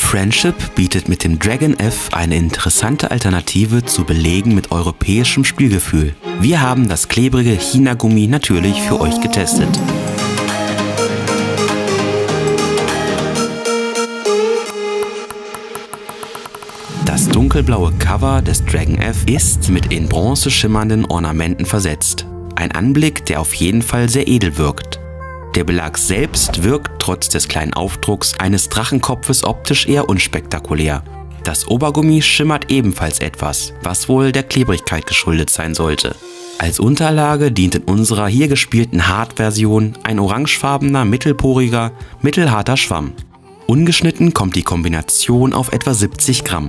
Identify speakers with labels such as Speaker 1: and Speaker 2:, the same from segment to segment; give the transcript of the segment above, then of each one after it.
Speaker 1: Friendship bietet mit dem Dragon F eine interessante Alternative zu Belegen mit europäischem Spielgefühl. Wir haben das klebrige China-Gummi natürlich für euch getestet. Das dunkelblaue Cover des Dragon F ist mit in Bronze schimmernden Ornamenten versetzt. Ein Anblick, der auf jeden Fall sehr edel wirkt. Der Belag selbst wirkt trotz des kleinen Aufdrucks eines Drachenkopfes optisch eher unspektakulär. Das Obergummi schimmert ebenfalls etwas, was wohl der Klebrigkeit geschuldet sein sollte. Als Unterlage dient in unserer hier gespielten Hard-Version ein orangefarbener, mittelporiger, mittelharter Schwamm. Ungeschnitten kommt die Kombination auf etwa 70 Gramm.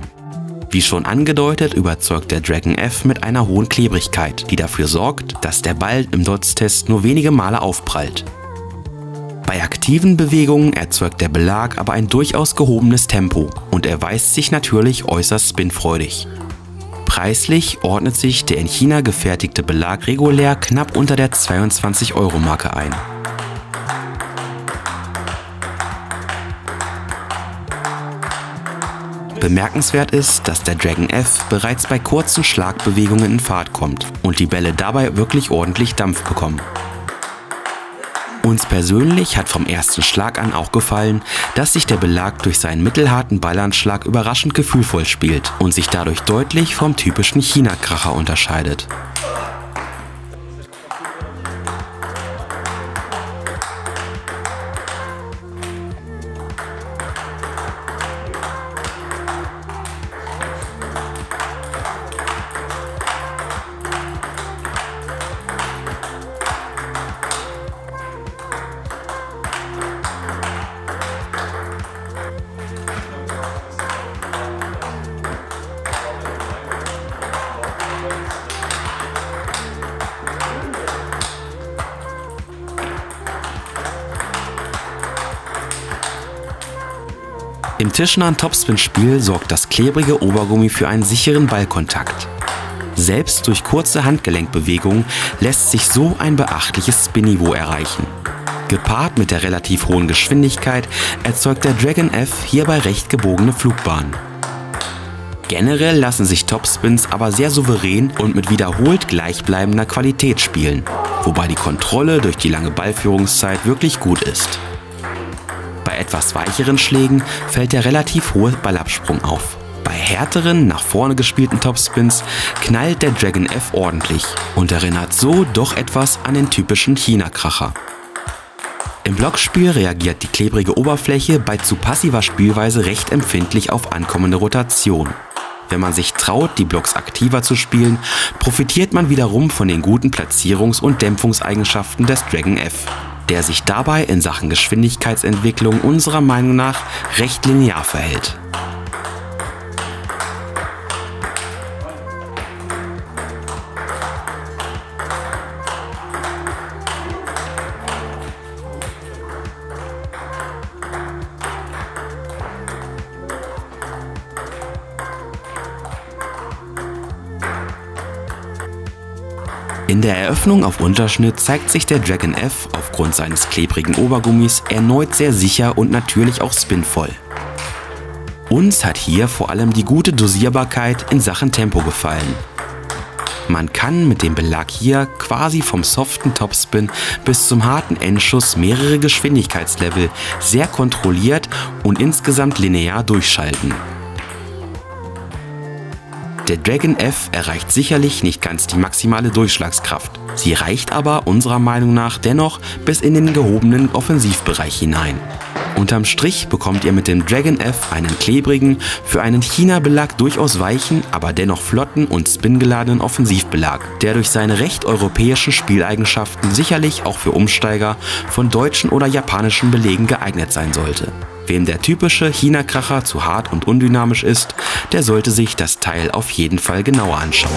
Speaker 1: Wie schon angedeutet, überzeugt der Dragon F mit einer hohen Klebrigkeit, die dafür sorgt, dass der Ball im Dots-Test nur wenige Male aufprallt. Bei aktiven Bewegungen erzeugt der Belag aber ein durchaus gehobenes Tempo und erweist sich natürlich äußerst spinfreudig. Preislich ordnet sich der in China gefertigte Belag regulär knapp unter der 22-Euro-Marke ein. Bemerkenswert ist, dass der Dragon F bereits bei kurzen Schlagbewegungen in Fahrt kommt und die Bälle dabei wirklich ordentlich Dampf bekommen. Uns persönlich hat vom ersten Schlag an auch gefallen, dass sich der Belag durch seinen mittelharten Ballanschlag überraschend gefühlvoll spielt und sich dadurch deutlich vom typischen China-Kracher unterscheidet. Im tischnahen Topspin-Spiel sorgt das klebrige Obergummi für einen sicheren Ballkontakt. Selbst durch kurze Handgelenkbewegungen lässt sich so ein beachtliches Spin-Niveau erreichen. Gepaart mit der relativ hohen Geschwindigkeit erzeugt der Dragon F hierbei recht gebogene Flugbahnen. Generell lassen sich Topspins aber sehr souverän und mit wiederholt gleichbleibender Qualität spielen, wobei die Kontrolle durch die lange Ballführungszeit wirklich gut ist. Bei etwas weicheren Schlägen fällt der relativ hohe Ballabsprung auf. Bei härteren, nach vorne gespielten Topspins knallt der Dragon F ordentlich und erinnert so doch etwas an den typischen China-Kracher. Im Blockspiel reagiert die klebrige Oberfläche bei zu passiver Spielweise recht empfindlich auf ankommende Rotation. Wenn man sich traut, die Blocks aktiver zu spielen, profitiert man wiederum von den guten Platzierungs- und Dämpfungseigenschaften des Dragon F, der sich dabei in Sachen Geschwindigkeitsentwicklung unserer Meinung nach recht linear verhält. In der Eröffnung auf Unterschnitt zeigt sich der Dragon F aufgrund seines klebrigen Obergummis erneut sehr sicher und natürlich auch spinvoll. Uns hat hier vor allem die gute Dosierbarkeit in Sachen Tempo gefallen. Man kann mit dem Belag hier quasi vom soften Topspin bis zum harten Endschuss mehrere Geschwindigkeitslevel sehr kontrolliert und insgesamt linear durchschalten. Der Dragon F erreicht sicherlich nicht ganz die maximale Durchschlagskraft. Sie reicht aber unserer Meinung nach dennoch bis in den gehobenen Offensivbereich hinein. Unterm Strich bekommt ihr mit dem Dragon F einen klebrigen, für einen China-Belag durchaus weichen, aber dennoch flotten und spingeladenen Offensivbelag, der durch seine recht europäischen Spieleigenschaften sicherlich auch für Umsteiger von deutschen oder japanischen Belegen geeignet sein sollte. Wem der typische China-Kracher zu hart und undynamisch ist, der sollte sich das Teil auf jeden Fall genauer anschauen.